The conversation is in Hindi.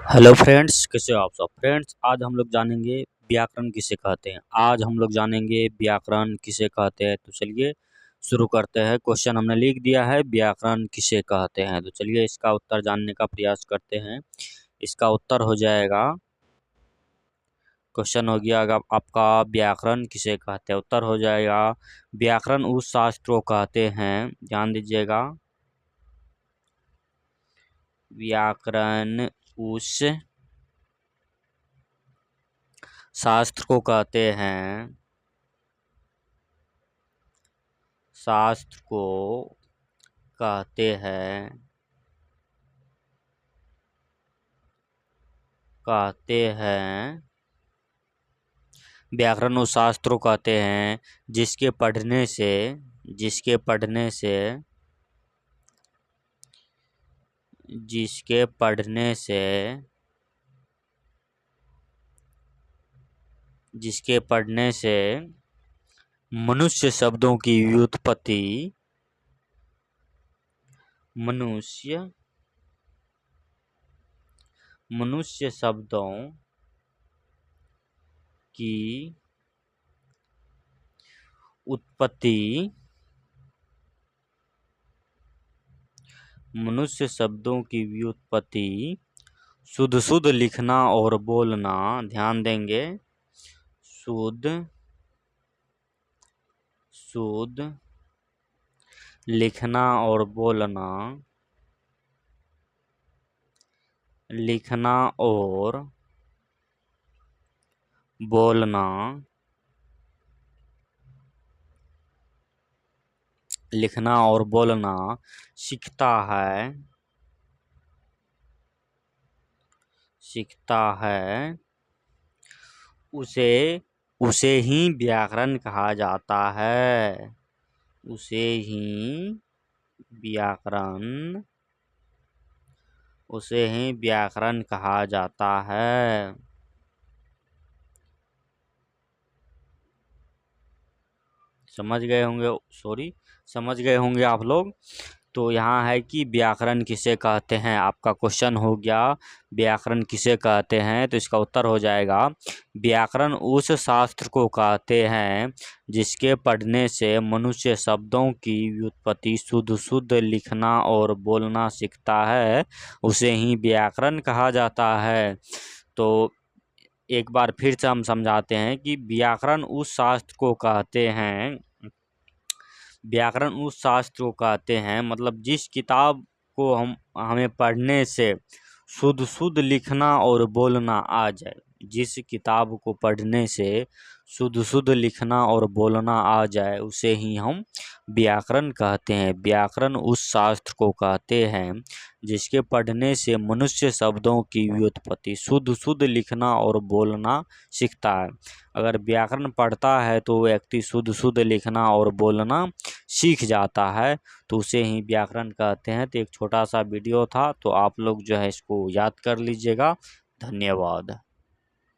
हेलो फ्रेंड्स, कैसे हो आप सब। फ्रेंड्स, आज हम लोग जानेंगे व्याकरण किसे कहते हैं। आज हम लोग जानेंगे व्याकरण किसे कहते हैं। तो चलिए शुरू करते हैं। क्वेश्चन हमने लिख दिया है, व्याकरण किसे कहते हैं। तो चलिए इसका उत्तर जानने का प्रयास करते हैं। इसका उत्तर हो जाएगा, क्वेश्चन हो गया अगर आपका, व्याकरण किसे कहते हैं। उत्तर हो जाएगा, व्याकरण उस शास्त्र को कहते हैं, ध्यान दीजिएगा, व्याकरण उस शास्त्र को कहते हैं, शास्त्र को कहते हैं, व्याकरण उस शास्त्र को कहते हैं जिसके पढ़ने से, जिसके पढ़ने से, जिसके पढ़ने से, जिसके पढ़ने से मनुष्य शब्दों की व्युत्पत्ति, मनुष्य मनुष्य शब्दों की उत्पत्ति, मनुष्य शब्दों की व्युत्पत्ति शुद्ध शुद्ध लिखना और बोलना, ध्यान देंगे, शुद्ध शुद्ध लिखना और बोलना, लिखना और बोलना, लिखना और बोलना सीखता है, सीखता है, उसे उसे ही व्याकरण कहा जाता है, उसे ही व्याकरण, उसे ही व्याकरण कहा जाता है। समझ गए होंगे, समझ गए होंगे आप लोग। तो यहाँ है कि व्याकरण किसे कहते हैं, आपका क्वेश्चन हो गया व्याकरण किसे कहते हैं। तो इसका उत्तर हो जाएगा, व्याकरण उस शास्त्र को कहते हैं जिसके पढ़ने से मनुष्य शब्दों की व्युत्पत्ति शुद्ध शुद्ध लिखना और बोलना सीखता है, उसे ही व्याकरण कहा जाता है। तो एक बार फिर से हम समझाते हैं कि व्याकरण उस शास्त्र को कहते हैं, व्याकरण उस शास्त्र को कहते हैं, मतलब जिस किताब को हमें पढ़ने से शुद्ध शुद्ध लिखना और बोलना आ जाए, जिस किताब को पढ़ने से शुद्ध शुद्ध लिखना और बोलना आ जाए, उसे ही हम व्याकरण कहते हैं। व्याकरण उस शास्त्र को कहते हैं जिसके पढ़ने से मनुष्य शब्दों की व्युत्पत्ति शुद्ध शुद्ध लिखना और बोलना सीखता है। अगर व्याकरण पढ़ता है तो व्यक्ति शुद्ध शुद्ध लिखना और बोलना सीख जाता है, तो उसे ही व्याकरण कहते हैं। तो एक छोटा सा वीडियो था, तो आप लोग जो है इसको याद कर लीजिएगा। धन्यवाद।